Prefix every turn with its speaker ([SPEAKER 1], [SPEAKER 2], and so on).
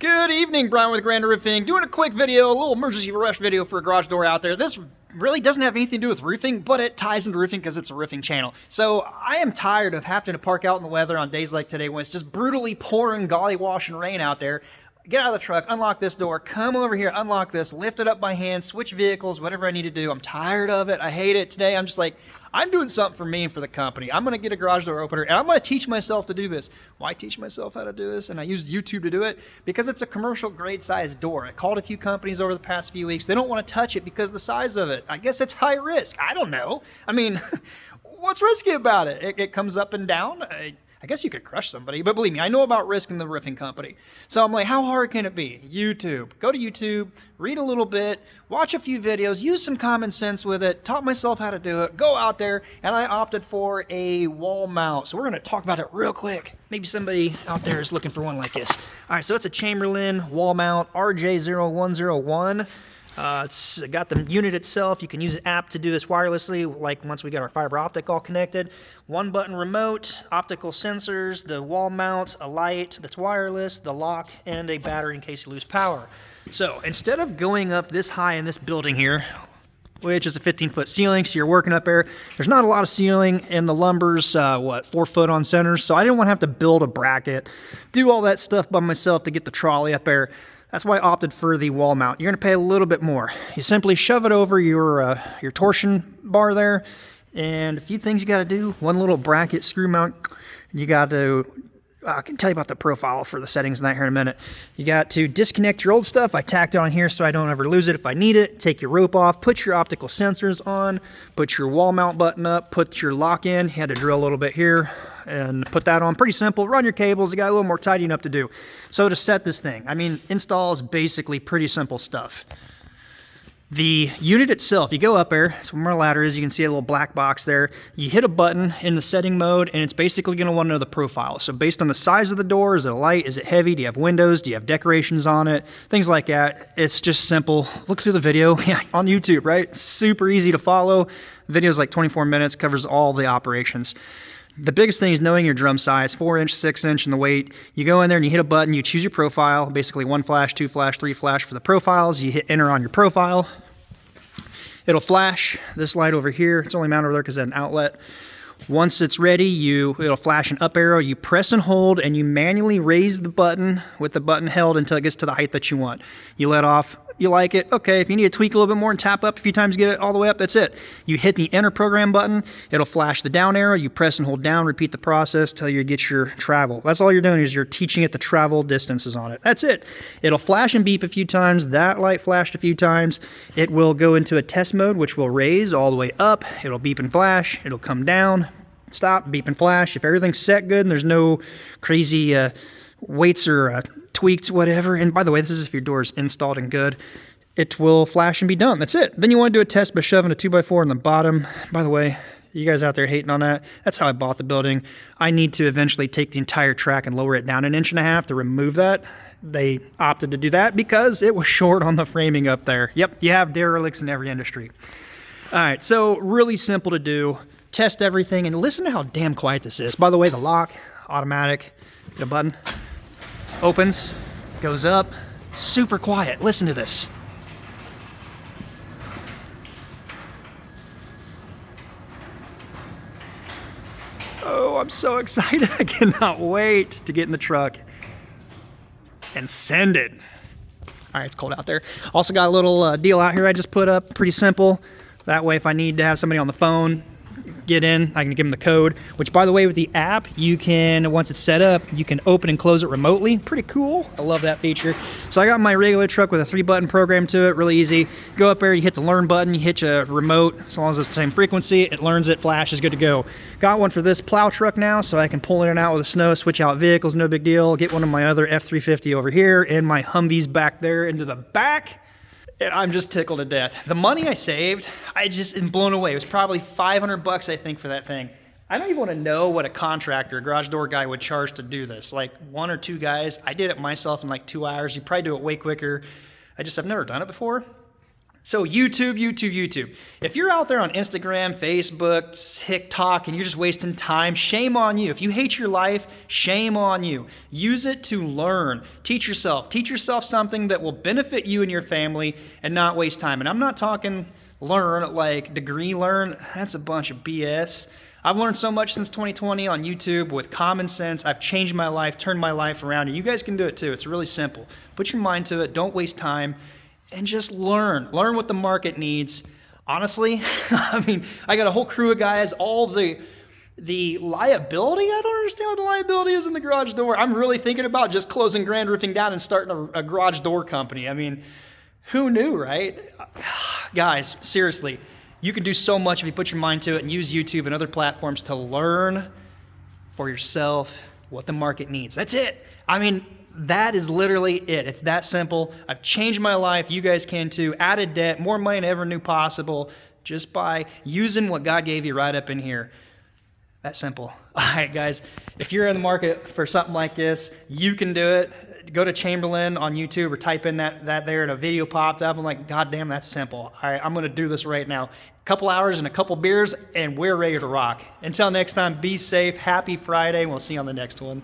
[SPEAKER 1] Good evening, Brian with Grand Roofing. Doing a quick video, a little emergency rush video for a garage door out there. This really doesn't have anything to do with roofing, but it ties into roofing because it's a roofing channel. So I am tired of having to park out in the weather on days like today when it's just brutally pouring golly wash and rain out there. Get out of the truck, unlock this door, come over here, unlock this, lift it up by hand, switch vehicles, whatever I need to do. I'm tired of it. I hate it. Today I'm just like, I'm doing something for me and for the company. I'm going to get a garage door opener and I'm going to teach myself to do this. Why teach myself how to do this? And I used YouTube to do it because it's a commercial grade size door. I called a few companies over the past few weeks. They don't want to touch it because of the size of it. I guess it's high risk. I don't know. I mean, what's risky about it? It comes up and down. I guess you could crush somebody, but believe me, I know about risk in the roofing company. So I'm like, how hard can it be? YouTube. Go to YouTube, read a little bit, watch a few videos, use some common sense with it, taught myself how to do it, go out there, and I opted for a wall mount. So we're going to talk about it real quick. Maybe somebody out there is looking for one like this. All right, so it's a Chamberlain wall mount RJ0101. It's got the unit itself. You can use an app to do this wirelessly, like once we got our fiber optic all connected. One button remote, optical sensors, the wall mount, a light that's wireless, the lock, and a battery in case you lose power. So instead of going up this high in this building here, which is a 15-foot ceiling, so you're working up there, there's not a lot of ceiling, and the lumber's, 4 foot on centers, so I didn't want to have to build a bracket, do all that stuff by myself to get the trolley up there. That's why I opted for the wall mount. You're going to pay a little bit more. You simply shove it over your torsion bar there, and a few things you got to do. One little bracket screw mount. You got to, I can tell you about the profile for the settings in that here in a minute. You got to disconnect your old stuff. I tacked it on here so I don't ever lose it if I need it. Take your rope off, put your optical sensors on, put your wall mount button up, put your lock in. You had to drill a little bit here and put that on. Pretty simple. Run your cables. You got a little more tidying up to do. So to set this thing, I mean, install is basically pretty simple stuff. The unit itself, you go up there, that's where my ladder is, you can see a little black box there. You hit a button in the setting mode, and it's basically going to want to know the profile. So based on the size of the door, is it light, is it heavy, do you have windows, do you have decorations on it, things like that. It's just simple. Look through the video yeah, on YouTube, right? Super easy to follow. The video's like 24 minutes, covers all the operations. The biggest thing is knowing your drum size, 4-inch, 6-inch, and the weight. You go in there and you hit a button, you choose your profile, basically 1 flash, 2 flash, 3 flash for the profiles. You hit enter on your profile. It'll flash this light over here. It's only mounted over there because it's an outlet. Once it's ready, it'll flash an up arrow. You press and hold, and you manually raise the button with the button held until it gets to the height that you want. You let off. You like it, okay, if you need to tweak a little bit more and tap up a few times to get it all the way up, that's it. You hit the enter program button, it'll flash the down arrow, you press and hold down, repeat the process till you get your travel. That's all you're doing is you're teaching it the travel distances on it. That's it. It'll flash and beep a few times, that light flashed a few times. It will go into a test mode, which will raise all the way up, it'll beep and flash, it'll come down, stop, beep and flash. If everything's set good and there's no crazy weights or tweaks, whatever, and by the way, this is if your door is installed and good, it will flash and be done. That's it. Then you want to do a test by shoving a 2x4 in the bottom. By the way, you guys out there hating on that, that's how I bought the building. I need to eventually take the entire track and lower it down 1.5 inches to remove that. They opted to do that because it was short on the framing up there. Yep, you have derelicts in every industry. All right, so really simple to do. Test everything, and listen to how damn quiet this is. By the way, the lock, automatic, hit a button, opens, goes up, super quiet. Listen to this. Oh, I'm so excited. I cannot wait to get in the truck and send it. All right, it's cold out there. Also got a little deal out here I just put up, pretty simple. That way if I need to have somebody on the phone, get in, I can give them the code, which by the way with the app, you can, once it's set up, you can open and close it remotely. Pretty cool. I love that feature. So I got my regular truck with a 3-button program to it, really easy. Go up there, you hit the learn button, you hit your remote, as long as it's the same frequency, it learns it, flashes, good to go. Got one for this plow truck now, so I can pull in and out with the snow, switch out vehicles, no big deal. Get one of my other F350 over here, and my Humvees back there into the back. And I'm just tickled to death. The money I saved, I just am blown away. It was probably $500, I think, for that thing. I don't even want to know what a contractor, a garage door guy would charge to do this. Like 1 or 2 guys. I did it myself in like 2 hours. You probably do it way quicker. I've never done it before. So YouTube. If you're out there on Instagram, Facebook, TikTok, and you're just wasting time, shame on you. If you hate your life, shame on you. Use it to learn. Teach yourself. Teach yourself something that will benefit you and your family and not waste time. And I'm not talking learn like degree learn. That's a bunch of BS. I've learned so much since 2020 on YouTube with common sense. I've changed my life, turned my life around, and you guys can do it too. It's really simple. Put your mind to it. Don't waste time. And just learn what the market needs. Honestly, I mean, I got a whole crew of guys, all the liability, I don't understand what the liability is in the garage door. I'm really thinking about just closing Grand Roofing down and starting a garage door company. I mean, who knew, right? Guys, seriously, you can do so much if you put your mind to it and use YouTube and other platforms to learn for yourself what the market needs. That's it. I mean, that is literally it. It's that simple. I've changed my life. You guys can too. Added debt, more money than I ever knew possible, just by using what God gave you right up in here. That simple. All right, guys, if you're in the market for something like this, you can do it. Go to Chamberlain on YouTube or type in that there and a video popped up. I'm like, God damn, that's simple. All right, I'm going to do this right now. A couple hours and a couple beers, and we're ready to rock. Until next time, be safe. Happy Friday. We'll see you on the next one.